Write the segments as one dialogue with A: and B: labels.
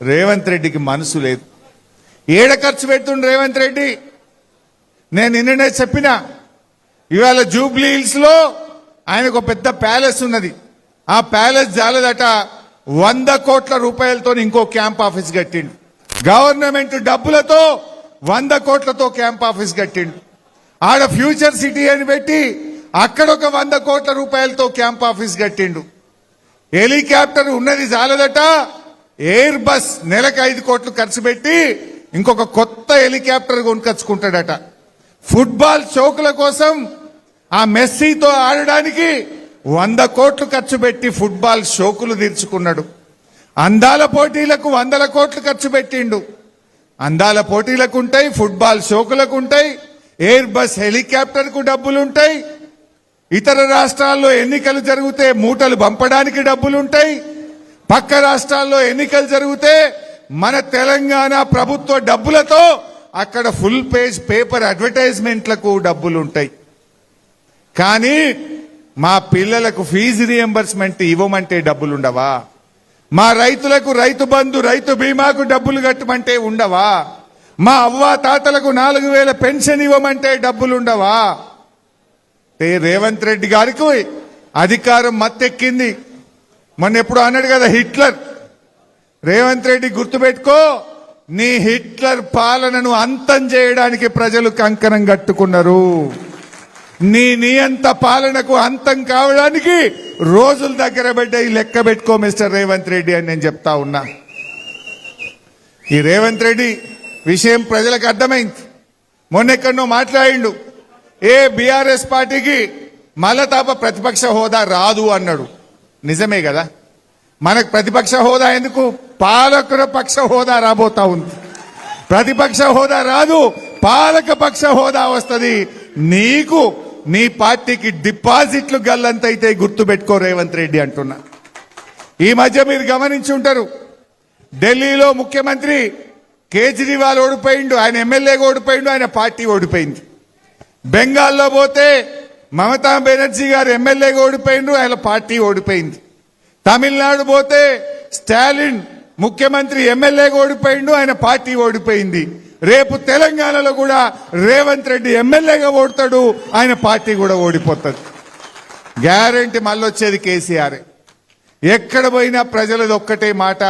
A: రేవంత్ రెడ్డికి మనసు లేదు. ఏడ ఖర్చు పెడుతుండు రేవంత్ రెడ్డి? నేను నిన్ననే చెప్పిన, ఇవాళ జూబ్లీ హిల్స్ లో ఆయనకు పెద్ద ప్యాలెస్ ఉన్నది. ఆ ప్యాలెస్ జాలదట 100 కోట్ల రూపాయలతో ఇంకో క్యాంప్ ఆఫీస్ కట్టిండు. గవర్నమెంట్ డబ్బులతో 100 కోట్లతో క్యాంప్ ఆఫీస్ కట్టిండు. ఆడ ఫ్యూచర్ సిటీ అని పెట్టి అక్కడ ఒక 100 కోట్ల రూపాయలతో క్యాంప్ ఆఫీస్ కట్టిండు. హెలికాప్టర్ ఉన్నది జాలదట, ఎయిర్ బస్ నెలకు 5 కోట్లు ఖర్చు పెట్టి ఇంకొక కొత్త హెలికాప్టర్ కొనుకొచ్చుకుంటాడట. ఫుట్బాల్ చౌకుల కోసం ఆ మెస్సీతో ఆడడానికి 100 కోట్లు ఖర్చు పెట్టి ఫుట్బాల్ షోకులు తీర్చుకున్నాడు. అందాల పోటీలకు 100 కోట్లు ఖర్చు పెట్టిండు. అందాల పోటీలకు ఉంటాయి, ఫుట్బాల్ షోకులకు ఉంటాయి, ఎయిర్ బస్ హెలికాప్టర్ కు డబ్బులుంటాయి. ఇతర రాష్ట్రాల్లో ఎన్నికలు జరిగితే మూటలు పంపడానికి డబ్బులుంటాయి. పక్క రాష్ట్రాల్లో ఎన్నికలు జరిగితే మన తెలంగాణ ప్రభుత్వ డబ్బులతో అక్కడ ఫుల్ పేజ్ పేపర్ అడ్వర్టైజ్మెంట్లకు డబ్బులుంటాయి. కానీ మా పిల్లలకు ఫీజు రియంబర్స్మెంట్ ఇవ్వమంటే డబ్బులుండవా? మా రైతులకు రైతు బంధు రైతు బీమాకు డబ్బులు కట్టమంటే ఉండవా? మా అవ్వ తాతలకు 4000 పెన్షన్ ఇవ్వమంటే డబ్బులుండవా? రేవంత్ రెడ్డి గారికి అధికారం మత్తెక్కింది. మొన్న ఎప్పుడు అన్నాడు కదా హిట్లర్. రేవంత్ రెడ్డి గుర్తుపెట్టుకో, నీ హిట్లర్ పాలనను అంతం చేయడానికి ప్రజలు కంకణం కట్టుకున్నారు. నీ నియంత పాలనకు అంతం కావడానికి రోజుల దగ్గర పడ్డాయి. లెక్క పెట్టుకో మిస్టర్ రేవంత్ రెడ్డి అని నేను చెప్తా ఉన్నా. ఈ రేవంత్ రెడ్డి విషయం ప్రజలకు అర్థమైంది. మొన్నెక్కడో మాట్లాడిండు, బీఆర్ఎస్ పార్టీకి మళ్ళా తాప ప్రతిపక్ష హోదా రాదు అన్నాడు. నిజమే కదా, మనకు ప్రతిపక్ష హోదా ఎందుకు? పాలకుల పక్ష హోదా రాబోతా ఉంది. ప్రతిపక్ష హోదా రాదు, పాలక పక్ష హోదా వస్తుంది. నీకు నీ పార్టీకి డిపాజిట్లు గల్లంతైతే గుర్తు పెట్టుకో రేవంత్ రెడ్డి అంటున్నా. ఈ మధ్య మీరు గమనించి ఉంటారు, ఢిల్లీలో ముఖ్యమంత్రి కేజ్రీవాల్ ఓడిపోయిండు, ఆయన ఎమ్మెల్యేగా ఓడిపోయిండు, ఆయన పార్టీ ఓడిపోయింది. బెంగాల్లో పోతే మమతా బెనర్జీ గారు ఎమ్మెల్యేగా ఓడిపోయిండు, ఆయన పార్టీ ఓడిపోయింది. తమిళనాడు పోతే స్టాలిన్ ముఖ్యమంత్రి ఎమ్మెల్యేగా ఓడిపోయిండు, ఆయన పార్టీ ఓడిపోయింది. రేపు తెలంగాణలో కూడా రేవంత్ రెడ్డి ఎమ్మెల్యేగా ఓడతాడు, ఆయన పార్టీ కూడా ఓడిపోతుంది. గ్యారంటీ మళ్ళొచ్చేది కేసీఆర్. ఎక్కడ పోయినా ప్రజలది ఒక్కటే మాట,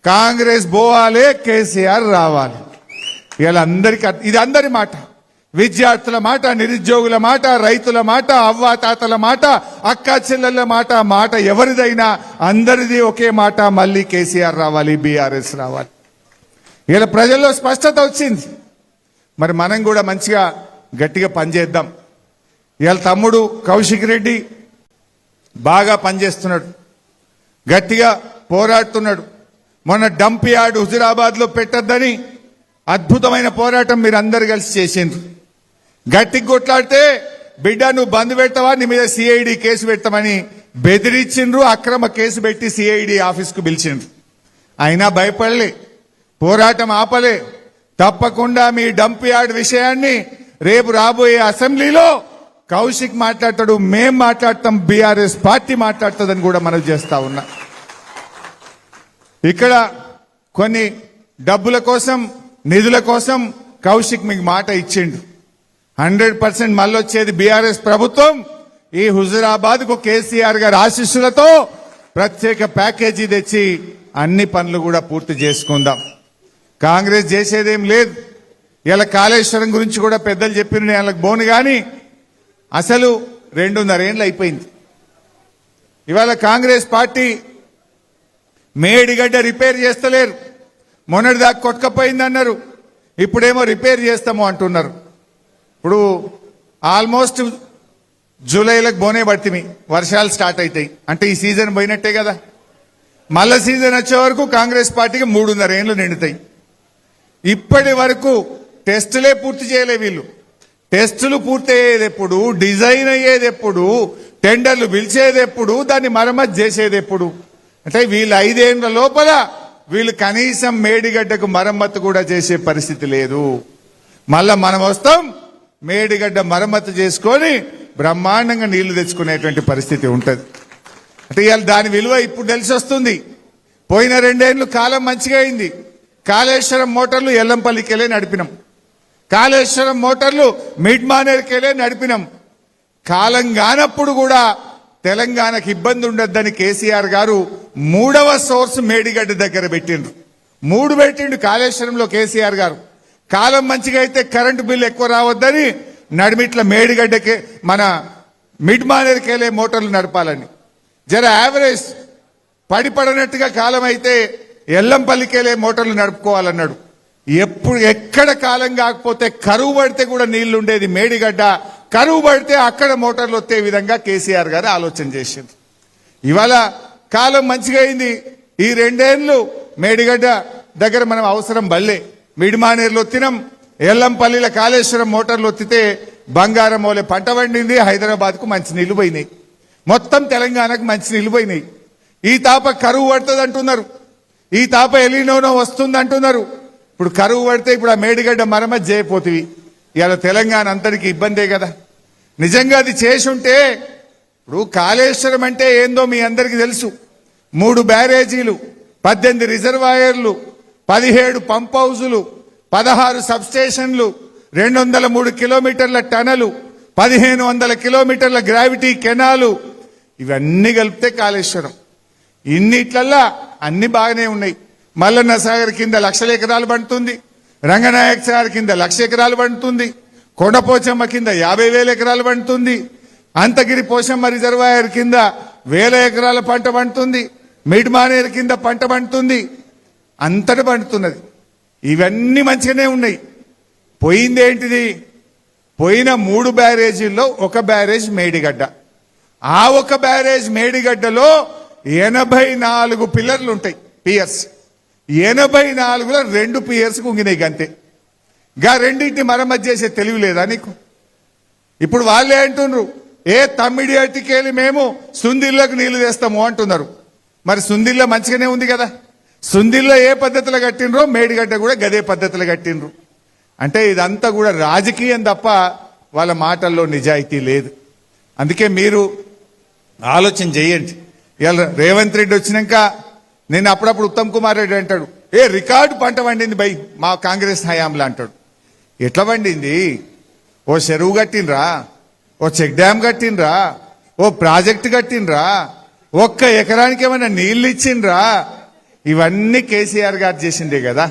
A: కాంగ్రెస్ పోవాలి, కేసీఆర్ రావాలి. ఇలా అందరికీ ఇది అందరి మాట. విద్యార్థుల మాట, నిరుద్యోగుల మాట, రైతుల మాట, అవ్వాతాతల మాట, అక్కా చెల్లెళ్ళ మాట ఎవరిదైనా అందరిది ఒకే మాట, మళ్ళీ కేసీఆర్ రావాలి, బీఆర్ఎస్ రావాలి. ఇలా ప్రజల్లో స్పష్టత వచ్చింది. మరి మనం కూడా మంచిగా గట్టిగా పనిచేద్దాం. ఇవాళ తమ్ముడు కౌశిక్ రెడ్డి బాగా పనిచేస్తున్నాడు, గట్టిగా పోరాడుతున్నాడు. మొన్న డంప్ యార్డ్ హుజురాబాద్ లో పెట్టద్దని అద్భుతమైన పోరాటం మీరు అందరు కలిసి చేసిండ్రు. గట్టికి కొట్లాడితే బిడ్డ నువ్వు బంద్ పెడతావా, నీ మీద సిఐడి కేసు పెడతామని బెదిరించిండ్రు. అక్రమ కేసు పెట్టి సిఐడి ఆఫీస్కు పిలిచిండ్రు. అయినా భయపడలే, పోరాటం ఆపలే. తప్పకుండా మీ డంప్ యార్డ్ విషయాన్ని రేపు రాబోయే అసెంబ్లీలో కౌశిక్ మాట్లాడతాడు, మేం మాట్లాడతాం, బీఆర్ఎస్ పార్టీ మాట్లాడుతుందని కూడా మనం చేస్తా ఉన్నా. ఇక్కడ కొన్ని డబ్బుల కోసం, నిధుల కోసం కౌశిక్ మీకు మాట ఇచ్చిండు. 100% మళ్ళొచ్చేది బీఆర్ఎస్ ప్రభుత్వం. ఈ హుజురాబాద్ కు కేసీఆర్ గారి ఆశీస్సులతో ప్రత్యేక ప్యాకేజీ తెచ్చి అన్ని పనులు కూడా పూర్తి చేసుకుందాం. కాంగ్రెస్ చేసేదేం లేదు. ఇలా కాళేశ్వరం గురించి కూడా పెద్దలు చెప్పిన వాళ్ళకి బోను గాని అసలు 2.5 ఏళ్ళు అయిపోయింది. ఇవాళ కాంగ్రెస్ పార్టీ మేడిగడ్డ రిపేర్ చేస్తలేరు. మొన్నటిదాకా కొట్టుకపోయిందన్నారు, ఇప్పుడేమో రిపేర్ చేస్తాము అంటున్నారు. ఇప్పుడు ఆల్మోస్ట్ జూలైలకు బోనే పడుతుంది, వర్షాలు స్టార్ట్ అవుతాయి అంటే ఈ సీజన్ పోయినట్టే కదా. మళ్ళా సీజన్ వచ్చే వరకు కాంగ్రెస్ పార్టీకి 3.5 ఏళ్ళు నిండుతాయి. ఇప్పటి వరకు టెస్టులే పూర్తి చేయలే వీళ్ళు. టెస్టులు పూర్తి అయ్యేది ఎప్పుడు, డిజైన్ అయ్యేది ఎప్పుడు, టెండర్లు పిలిచేది ఎప్పుడు, దాన్ని మరమ్మతు చేసేది ఎప్పుడు? అంటే వీళ్ళు 5 ఏళ్ల లోపల వీళ్ళు కనీసం మేడిగడ్డకు మరమ్మతు కూడా చేసే పరిస్థితి లేదు. మళ్ళా మనం వస్తాం, మేడిగడ్డ మరమ్మతు చేసుకొని బ్రహ్మాండంగా నీళ్లు తెచ్చుకునేటువంటి పరిస్థితి ఉంటుంది. అంటే ఇవాళ దాని విలువ ఇప్పుడు తెలిసి వస్తుంది. పోయిన 2 ఏళ్లు కాలం మంచిగా అయింది. కాళేశ్వరం మోటార్లు ఎల్లంపల్లికెళ్ళే నడిపినాం. కాళేశ్వరం మోటార్లు మిడ్ మానేర్కెళ్ళే నడిపినాం. కాలం కానప్పుడు కూడా తెలంగాణకు ఇబ్బంది ఉండొద్దని కేసీఆర్ గారు 3వ సోర్స్ మేడిగడ్డ దగ్గర పెట్టిండ్రు. 3 పెట్టిండు కాళేశ్వరంలో కేసీఆర్ గారు. కాలం మంచిగా అయితే కరెంటు బిల్లు ఎక్కువ రావద్దని నడిమిట్ల మేడిగడ్డకే మన మిడ్ మానేర్కెళ్ళే మోటార్లు నడపాలని. జర యావరేజ్ పడిపడనట్టుగా కాలం అయితే ఎల్లంపల్లికెళ్ళే మోటార్లు నడుపుకోవాలన్నాడు. ఎక్కడ కాలం కాకపోతే కరువు పడితే కూడా నీళ్లు ఉండేది మేడిగడ్డ, కరువు పడితే అక్కడ మోటార్లు వచ్చే విధంగా కేసీఆర్ గారు ఆలోచన చేసింది. ఇవాళ కాలం మంచిగా అయింది. ఈ 2 ఏళ్లు మేడిగడ్డ దగ్గర మనం అవసరం బల్లే మిడిమానేరులో తినం, ఎల్లంపల్లిలో కాళేశ్వరం మోటార్లు ఒత్తితే బంగారం మోలే పంట పండింది. హైదరాబాద్కు మంచి నీళ్లు పోయినాయి, మొత్తం తెలంగాణకు మంచి నీళ్లు పోయినాయి. ఈ తాప కరువు పడుతుంది అంటున్నారు, ఈ తాప ఎలినోనో వస్తుంది అంటున్నారు. ఇప్పుడు కరువు పడితే ఇప్పుడు ఆ మేడిగడ్డ మరమ్మతు చేయపోతుంది. ఇలా తెలంగాణ అంతటికి ఇబ్బందే కదా. నిజంగా అది చేసి ఉంటే ఇప్పుడు కాళేశ్వరం అంటే ఏందో మీ అందరికీ తెలుసు. 3 బ్యారేజీలు, 18 రిజర్వాయర్లు, 17 పంప్ హౌజులు, 16 సబ్స్టేషన్లు, 203 కిలోమీటర్ల టనలు, 1500 కిలోమీటర్ల గ్రావిటీ కెనాలు, ఇవన్నీ కలిపితే కాళేశ్వరం. ఇన్నిట్లల్లా అన్ని బాగానే ఉన్నాయి. మల్లన్న సాగర్ కింద 1,00,000 ఎకరాలు పండుతుంది, రంగనాయక సాగర్ కింద 1,00,000 ఎకరాలు పండుతుంది, కొండపోచమ్మ కింద 50,000 ఎకరాలు పండుతుంది, అంతగిరి పోచమ్మ రిజర్వాయర్ కింద 1,000 ఎకరాల పంట పండుతుంది, మిడ్ మానేరు కింద పంట పండుతుంది, అంతటి పండుతున్నది. ఇవన్నీ మంచిగానే ఉన్నాయి. పోయింది ఏంటిది? పోయిన 3 బ్యారేజీల్లో 1 బ్యారేజ్ మేడిగడ్డ. ఆ 1 బ్యారేజ్ మేడిగడ్డలో 84 పిల్లర్లు ఉంటాయి, పియర్స్. 84లో 2 పియర్స్ కుంగినాయి గంతే. గా రెండింటిని మరమ్మతు చేసే తెలివి లేదా నీకు? ఇప్పుడు వాళ్ళే అంటున్నారు, తమ్మిడి అటికెళ్ళి మేము సుందిల్లకు నీళ్లు తెస్తాము అంటున్నారు. మరి సుందిల్ల మంచిగానే ఉంది కదా. సుందిల్లో ఏ పద్ధతిలో కట్టినరో మేడిగడ్డ కూడా గదే పద్ధతిలో కట్టినరు. అంటే ఇదంతా కూడా రాజకీయం తప్ప వాళ్ళ మాటల్లో నిజాయితీ లేదు. అందుకే మీరు ఆలోచన చేయండి. ఇలా రేవంత్ రెడ్డి వచ్చినాక నేను అప్పుడప్పుడు ఉత్తమ్ కుమార్ రెడ్డి అంటాడు, రికార్డు పంట పండింది బై మా కాంగ్రెస్ హయాంలో అంటాడు. ఎట్లా పండింది? ఓ చెరువు కట్టినరా, ఓ చెక్ డ్యామ్ కట్టినరా, ఓ ప్రాజెక్టు కట్టినరా, 1 ఎకరానికి ఏమైనా నీళ్లు ఇచ్చిండ్రా? ఇవన్నీ కేసీఆర్ గారు చేసిందే కదా.